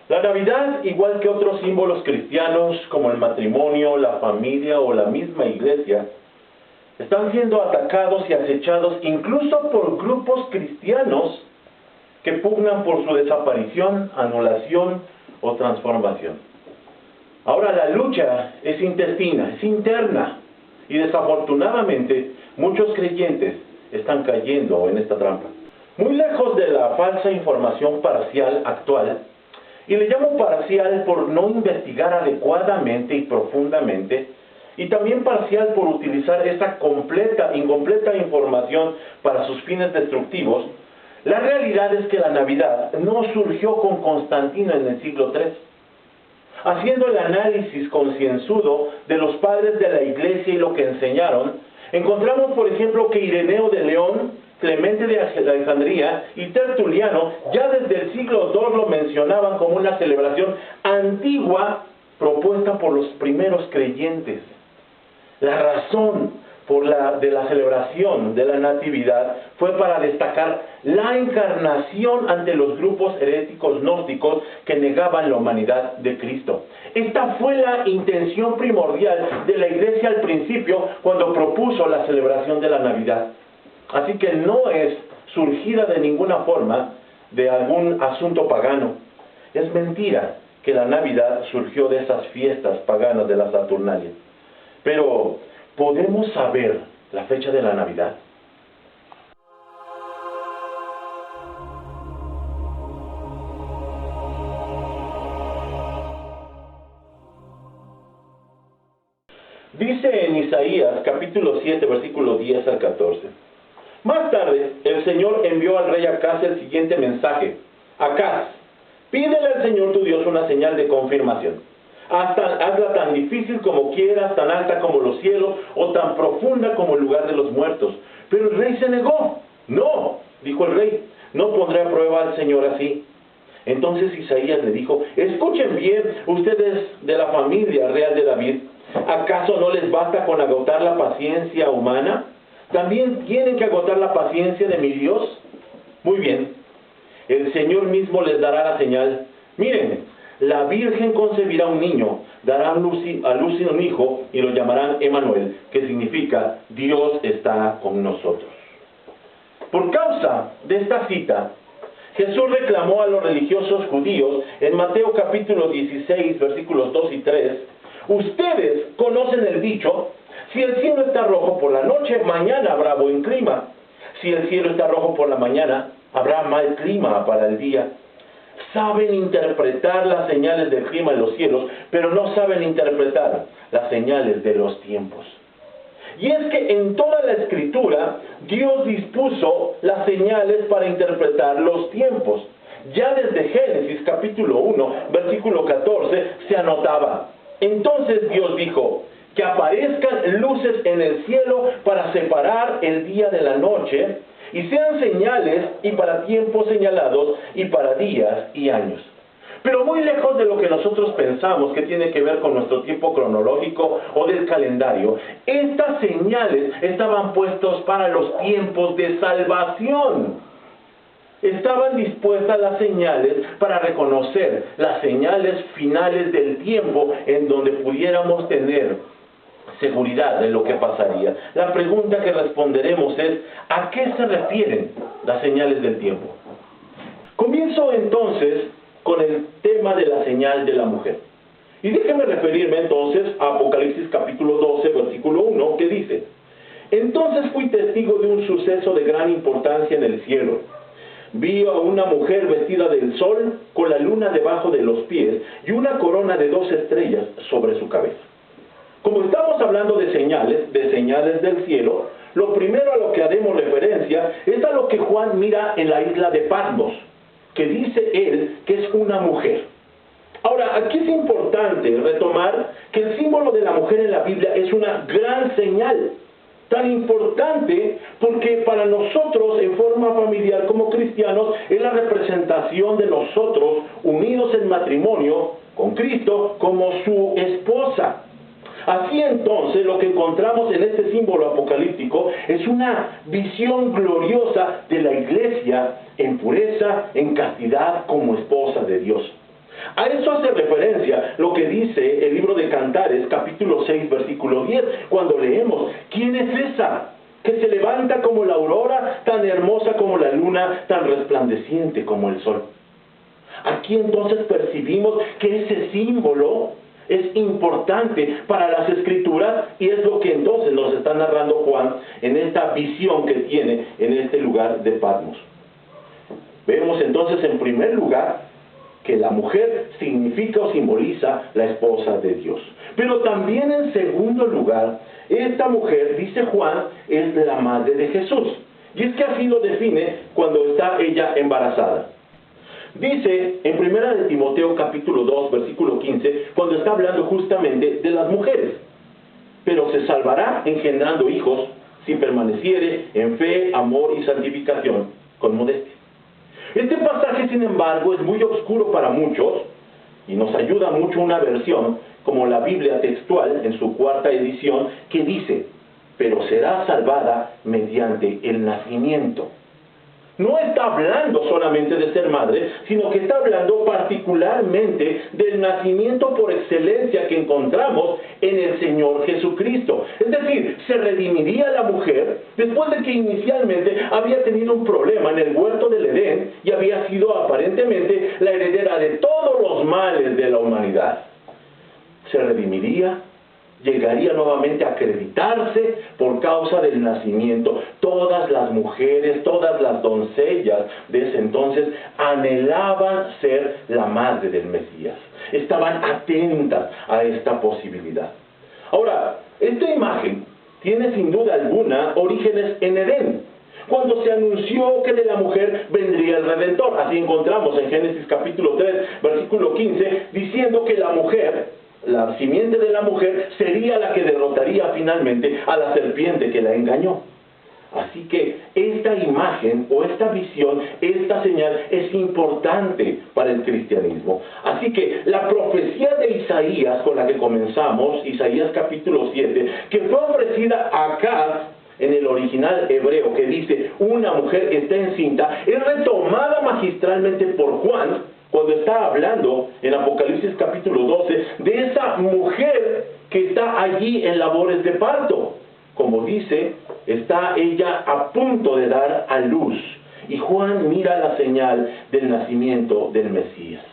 La Navidad, igual que otros símbolos cristianos como el matrimonio, la familia o la misma iglesia, están siendo atacados y acechados incluso por grupos cristianos que pugnan por su desaparición, anulación o transformación. Ahora la lucha es intestina, es interna, y desafortunadamente muchos creyentes están cayendo en esta trampa. Muy lejos de la falsa información parcial actual, y le llamo parcial por no investigar adecuadamente y profundamente, y también parcial por utilizar esa incompleta información para sus fines destructivos. La realidad es que la Navidad no surgió con Constantino en el siglo III. Haciendo el análisis concienzudo de los padres de la Iglesia y lo que enseñaron, encontramos, por ejemplo, que Ireneo de León, Clemente de Alejandría y Tertuliano ya desde el siglo II lo mencionaban como una celebración antigua propuesta por los primeros creyentes. La razón de la celebración de la Natividad fue para destacar la encarnación ante los grupos heréticos gnósticos que negaban la humanidad de Cristo. Esta fue la intención primordial de la Iglesia al principio cuando propuso la celebración de la Navidad. Así que no es surgida de ninguna forma de algún asunto pagano. Es mentira que la Navidad surgió de esas fiestas paganas de la Saturnalia. Pero, ¿podemos saber la fecha de la Navidad? Dice en Isaías capítulo 7, versículo 10 al 14. Más tarde, el Señor envió al rey Acaz el siguiente mensaje. Acaz, pídele al Señor tu Dios una señal de confirmación. Hazla tan difícil como quieras, tan alta como los cielos, o tan profunda como el lugar de los muertos. Pero el rey se negó. No, dijo el rey, no pondré a prueba al Señor así. Entonces Isaías le dijo, escuchen bien, ustedes de la familia real de David, ¿acaso no les basta con agotar la paciencia humana? ¿También tienen que agotar la paciencia de mi Dios? Muy bien, el Señor mismo les dará la señal. Miren, la Virgen concebirá un niño, dará a luz un hijo y lo llamarán Emmanuel, que significa Dios está con nosotros. Por causa de esta cita, Jesús reclamó a los religiosos judíos en Mateo capítulo 16, versículos 2 y 3, ustedes conocen el dicho, si el cielo está rojo por la noche, mañana habrá buen clima. Si el cielo está rojo por la mañana, habrá mal clima para el día. Saben interpretar las señales del clima en los cielos, pero no saben interpretar las señales de los tiempos. Y es que en toda la Escritura, Dios dispuso las señales para interpretar los tiempos. Ya desde Génesis capítulo 1, versículo 14, se anotaba. Entonces Dios dijo, que aparezcan luces en el cielo para separar el día de la noche, y sean señales y para tiempos señalados y para días y años. Pero muy lejos de lo que nosotros pensamos que tiene que ver con nuestro tiempo cronológico o del calendario, estas señales estaban puestos para los tiempos de salvación. Estaban dispuestas las señales para reconocer las señales finales del tiempo en donde pudiéramos tener seguridad de lo que pasaría. La pregunta que responderemos es, ¿a qué se refieren las señales del tiempo? Comienzo entonces con el tema de la señal de la mujer. Y déjeme referirme entonces a Apocalipsis capítulo 12, versículo 1, que dice, entonces fui testigo de un suceso de gran importancia en el cielo. Vi a una mujer vestida del sol, con la luna debajo de los pies, y una corona de 2 estrellas sobre su cabeza. Como estamos hablando de señales del cielo, lo primero a lo que haremos referencia es a lo que Juan mira en la isla de Patmos, que dice él que es una mujer. Ahora, aquí es importante retomar que el símbolo de la mujer en la Biblia es una gran señal, tan importante porque para nosotros en forma familiar como cristianos es la representación de nosotros unidos en matrimonio con Cristo como su esposa. Así entonces lo que encontramos en este símbolo apocalíptico es una visión gloriosa de la iglesia en pureza, en castidad como esposa de Dios. A eso hace referencia lo que dice el libro de Cantares, capítulo 6, versículo 10, cuando leemos: ¿quién es esa que se levanta como la aurora, tan hermosa como la luna, tan resplandeciente como el sol? Aquí entonces percibimos que ese símbolo es importante para las Escrituras, y es lo que entonces nos está narrando Juan en esta visión que tiene en este lugar de Patmos. Vemos entonces en primer lugar que la mujer significa o simboliza la esposa de Dios. Pero también en segundo lugar, esta mujer, dice Juan, es la madre de Jesús. Y es que así lo define cuando está ella embarazada. Dice en 1 de Timoteo capítulo 2, versículo 15, cuando está hablando justamente de las mujeres: pero se salvará engendrando hijos si permaneciere en fe, amor y santificación con modestia. Este pasaje, sin embargo, es muy oscuro para muchos, y nos ayuda mucho una versión como la Biblia textual en su 4ª edición, que dice: pero será salvada mediante el nacimiento. No está hablando solamente de ser madre, sino que está hablando particularmente del nacimiento por excelencia que encontramos en el Señor Jesucristo. Es decir, se redimiría la mujer después de que inicialmente había tenido un problema en el huerto del Edén y había sido aparentemente la heredera de todos los males de la humanidad. Se redimiría, llegaría nuevamente a acreditarse por causa del nacimiento. Todas las mujeres, todas las doncellas de ese entonces anhelaban ser la madre del Mesías. Estaban atentas a esta posibilidad. Ahora, esta imagen tiene sin duda alguna orígenes en Edén, cuando se anunció que de la mujer vendría el Redentor. Así encontramos en Génesis capítulo 3, versículo 15, diciendo que la mujer, la simiente de la mujer, sería la que derrotaría finalmente a la serpiente que la engañó. Así que esta imagen o esta visión, esta señal es importante para el cristianismo. Así que la profecía de Isaías con la que comenzamos, Isaías capítulo 7, que fue ofrecida acá en el original hebreo, que dice: una mujer está encinta, es retomada magistralmente por Juan cuando está hablando en Apocalipsis capítulo 12 de esa mujer que está allí en labores de parto. Como dice, está ella a punto de dar a luz, y Juan mira la señal del nacimiento del Mesías.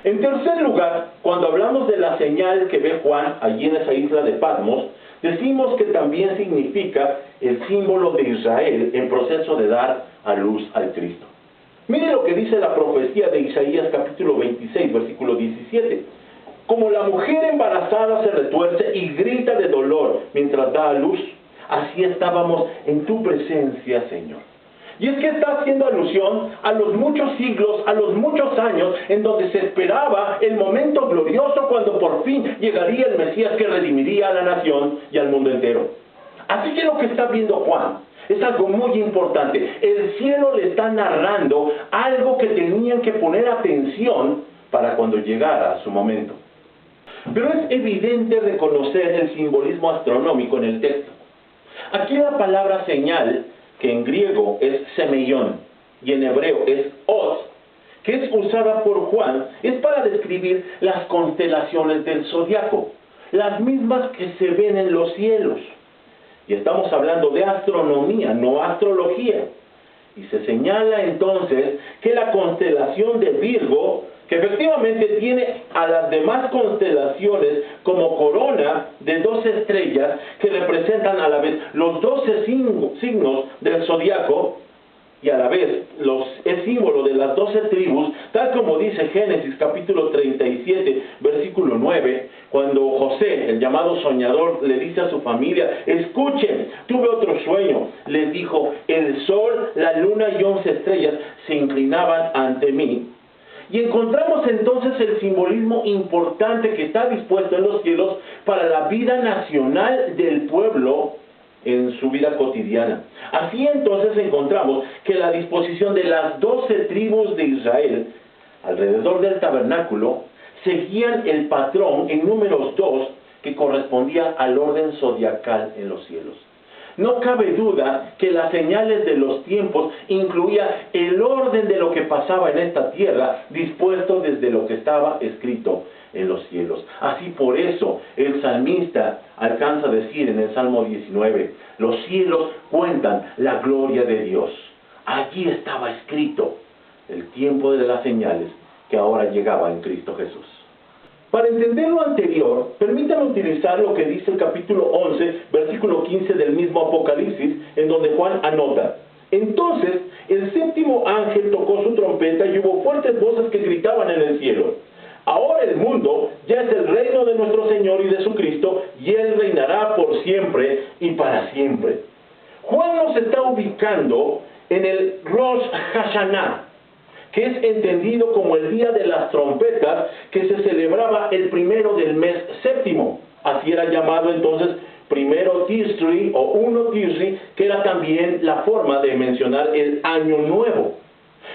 En tercer lugar, cuando hablamos de la señal que ve Juan allí en esa isla de Patmos, decimos que también significa el símbolo de Israel en proceso de dar a luz al Cristo. Mire lo que dice la profecía de Isaías capítulo 26, versículo 17. Como la mujer embarazada se retuerce y grita de dolor mientras da a luz, así estábamos en tu presencia, Señor. Y es que está haciendo alusión a los muchos siglos, a los muchos años en donde se esperaba el momento glorioso cuando por fin llegaría el Mesías que redimiría a la nación y al mundo entero. Así que lo que está viendo Juan es algo muy importante. El cielo le está narrando algo que tenían que poner atención para cuando llegara su momento. Pero es evidente reconocer el simbolismo astronómico en el texto. Aquí la palabra señal, que en griego es semeion y en hebreo es os, que es usada por Juan, es para describir las constelaciones del zodiaco, las mismas que se ven en los cielos. Y estamos hablando de astronomía, no astrología. Y se señala entonces que la constelación de Virgo, que efectivamente tiene a las demás constelaciones como corona de 12 estrellas que representan a la vez los 12 signos del zodiaco, y a la vez es símbolo de las 12 tribus, tal como dice Génesis capítulo 37, versículo 9, cuando José, el llamado soñador, le dice a su familia: escuchen, tuve otro sueño. Les dijo: el sol, la luna y 11 estrellas se inclinaban ante mí. Y encontramos entonces el simbolismo importante que está dispuesto en los cielos para la vida nacional del pueblo en su vida cotidiana. Así entonces encontramos que la disposición de las 12 tribus de Israel alrededor del tabernáculo seguían el patrón en números 2 que correspondía al orden zodiacal en los cielos. No cabe duda que las señales de los tiempos incluía el orden de lo que pasaba en esta tierra, dispuesto desde lo que estaba escrito en los cielos. Así por eso el salmista alcanza a decir en el Salmo 19, los cielos cuentan la gloria de Dios. Allí estaba escrito el tiempo de las señales que ahora llegaba en Cristo Jesús. Para entender lo anterior, permítanme utilizar lo que dice el capítulo 11, versículo 15 del mismo Apocalipsis, en donde Juan anota: entonces el séptimo ángel tocó su trompeta y hubo fuertes voces que gritaban en el cielo: ahora el mundo ya es el reino de nuestro Señor y de su Cristo, y Él reinará por siempre y para siempre. Juan nos está ubicando en el Rosh Hashanah, que es entendido como el día de las trompetas, que se celebraba el primero del mes séptimo. Así era llamado entonces primero Tisri o 1 Tisri, que era también la forma de mencionar el año nuevo.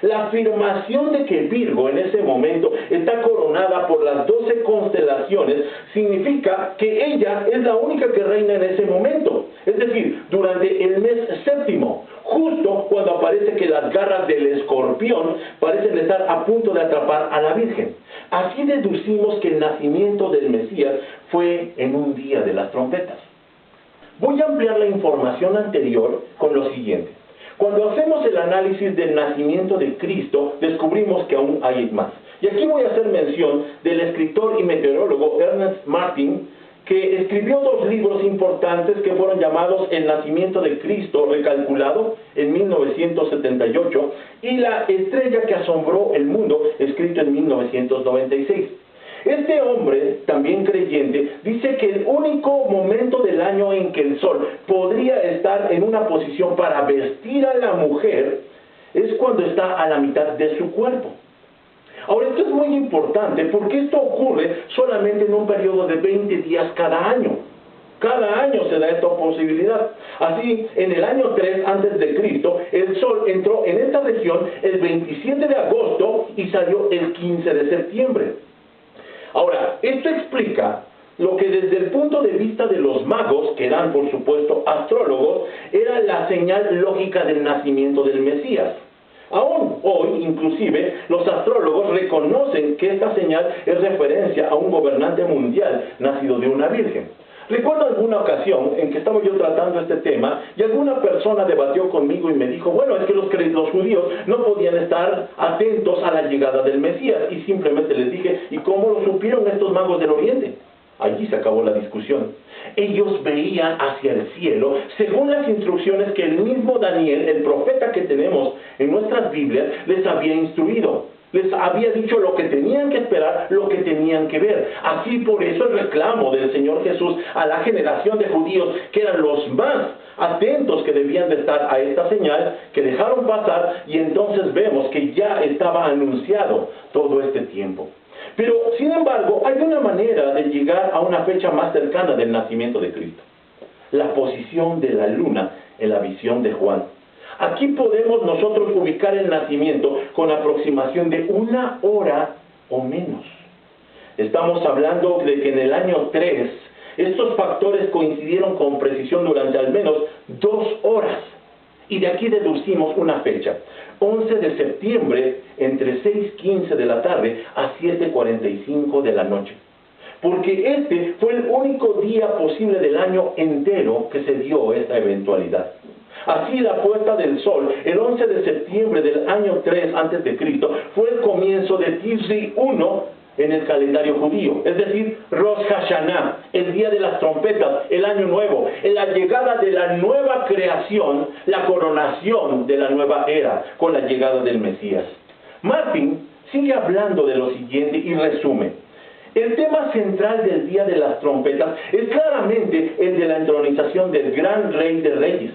La afirmación de que Virgo en ese momento está coronada por las 12 constelaciones significa que ella es la única que reina en ese momento. Es decir, durante el mes séptimo, justo cuando aparece que las garras del escorpión parecen estar a punto de atrapar a la Virgen. Así deducimos que el nacimiento del Mesías fue en un día de las trompetas. Voy a ampliar la información anterior con lo siguiente. Cuando hacemos el análisis del nacimiento de Cristo, descubrimos que aún hay más. Y aquí voy a hacer mención del escritor y meteorólogo Ernest Martin, que escribió 2 libros importantes que fueron llamados El nacimiento de Cristo recalculado en 1978 y La estrella que asombró el mundo, escrito en 1996. Este hombre, también creyente, dice que el único momento del año en que el sol podría estar en una posición para vestir a la mujer es cuando está a la mitad de su cuerpo. Ahora, esto es muy importante porque esto ocurre solamente en un periodo de 20 días cada año. Cada año se da esta posibilidad. Así, en el año 3 antes de Cristo, el sol entró en esta región el 27 de agosto y salió el 15 de septiembre. Ahora, esto explica lo que desde el punto de vista de los magos, que eran por supuesto astrólogos, era la señal lógica del nacimiento del Mesías. Aún hoy, inclusive, los astrólogos reconocen que esta señal es referencia a un gobernante mundial nacido de una virgen. Recuerdo alguna ocasión en que estaba yo tratando este tema y alguna persona debatió conmigo y me dijo, bueno, es que los judíos no podían estar atentos a la llegada del Mesías. Y simplemente les dije, ¿y cómo lo supieron estos magos del Oriente? Allí se acabó la discusión. Ellos veían hacia el cielo según las instrucciones que el mismo Daniel, el profeta que tenemos en nuestras Biblias, les había instruido. Les había dicho lo que tenían que esperar, lo que tenían que ver. Así por eso el reclamo del Señor Jesús a la generación de judíos, que eran los más atentos que debían de estar a esta señal, que dejaron pasar, y entonces vemos que ya estaba anunciado todo este tiempo. Pero, sin embargo, hay una manera de llegar a una fecha más cercana del nacimiento de Cristo: la posición de la luna en la visión de Juan. Aquí podemos nosotros ubicar el nacimiento con aproximación de 1 hora o menos. Estamos hablando de que en el año 3 estos factores coincidieron con precisión durante al menos 2 horas. Y de aquí deducimos una fecha: 11 de septiembre, entre 6:15 de la tarde a 7:45 de la noche. Porque este fue el único día posible del año entero que se dio esta eventualidad. Así, la puesta del sol, el 11 de septiembre del año 3 a.C., fue el comienzo de Tisri 1 en el calendario judío, es decir, Rosh Hashanah, el día de las trompetas, el año nuevo, en la llegada de la nueva creación, la coronación de la nueva era, con la llegada del Mesías. Martin sigue hablando de lo siguiente y resume: el tema central del día de las trompetas es claramente el de la entronización del gran rey de reyes.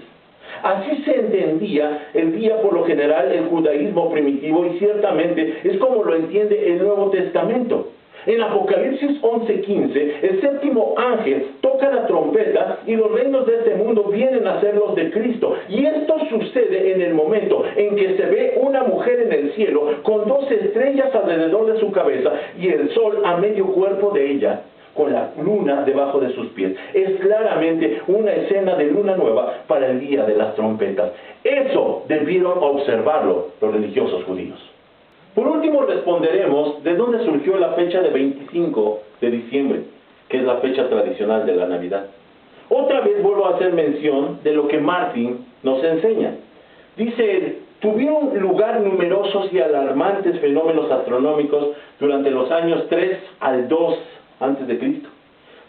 Así se entendía el día por lo general el judaísmo primitivo, y ciertamente es como lo entiende el Nuevo Testamento. En Apocalipsis 11:15, el séptimo ángel toca la trompeta y los reinos de este mundo vienen a ser los de Cristo. Y esto sucede en el momento en que se ve una mujer en el cielo con 2 estrellas alrededor de su cabeza y el sol a medio cuerpo de ella. con la luna debajo de sus pies. Es claramente una escena de luna nueva para el día de las trompetas. Eso debieron observarlo los religiosos judíos. Por último, responderemos de dónde surgió la fecha de 25 de diciembre, que es la fecha tradicional de la Navidad. Otra vez vuelvo a hacer mención de lo que Martín nos enseña. Dice, tuvieron lugar numerosos y alarmantes fenómenos astronómicos durante los años 3 al 2 a.C.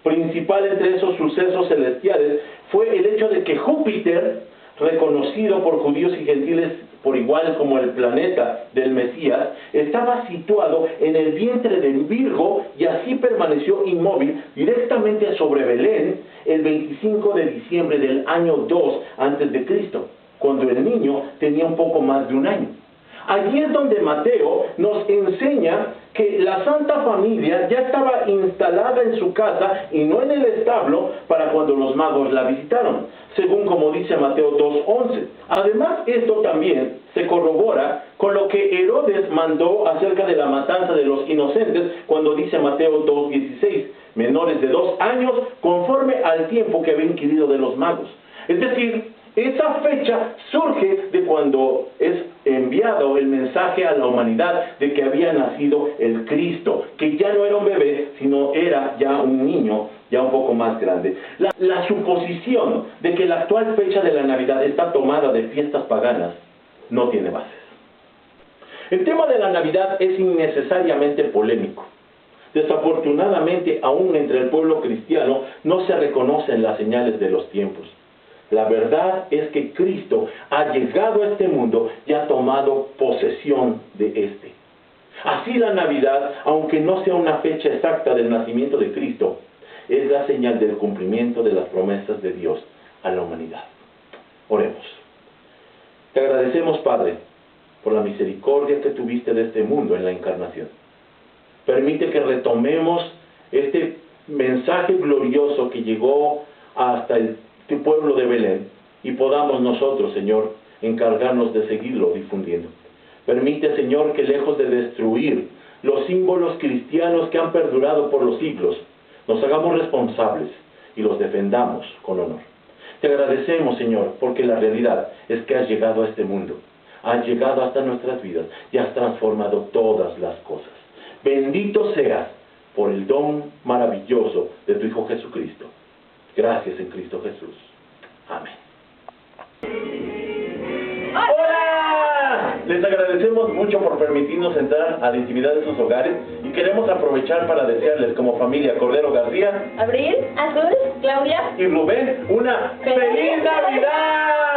Principal entre esos sucesos celestiales fue el hecho de que Júpiter, reconocido por judíos y gentiles por igual como el planeta del Mesías, estaba situado en el vientre de Virgo y así permaneció inmóvil directamente sobre Belén el 25 de diciembre del año 2 a.C., cuando el niño tenía un poco más de un año. Allí es donde Mateo nos enseña que la Santa Familia ya estaba instalada en su casa y no en el establo para cuando los magos la visitaron, según como dice Mateo 2:11. Además, esto también se corrobora con lo que Herodes mandó acerca de la matanza de los inocentes cuando dice Mateo 2:16, menores de 2 años conforme al tiempo que había inquirido de los magos. Es decir, esa fecha surge de cuando es enviado el mensaje a la humanidad de que había nacido el Cristo, que ya no era un bebé, sino era ya un niño, ya un poco más grande. La suposición de que la actual fecha de la Navidad está tomada de fiestas paganas no tiene bases. El tema de la Navidad es innecesariamente polémico. Desafortunadamente, aún entre el pueblo cristiano no se reconocen las señales de los tiempos. La verdad es que Cristo ha llegado a este mundo y ha tomado posesión de este. Así la Navidad, aunque no sea una fecha exacta del nacimiento de Cristo, es la señal del cumplimiento de las promesas de Dios a la humanidad. Oremos. Te agradecemos, Padre, por la misericordia que tuviste de este mundo en la encarnación. Permite que retomemos este mensaje glorioso que llegó hasta tu pueblo de Belén y podamos nosotros, Señor, encargarnos de seguirlo difundiendo. Permite, Señor, que lejos de destruir los símbolos cristianos que han perdurado por los siglos, nos hagamos responsables y los defendamos con honor. Te agradecemos, Señor, porque la realidad es que has llegado a este mundo, has llegado hasta nuestras vidas y has transformado todas las cosas. Bendito seas por el don maravilloso de tu Hijo Jesucristo. Gracias en Cristo Jesús. Amén. ¡Hola! Les agradecemos mucho por permitirnos entrar a la intimidad de sus hogares y queremos aprovechar para desearles como familia Cordero García, Abril, Azul, Claudia y Rubén una ¡Feliz Navidad!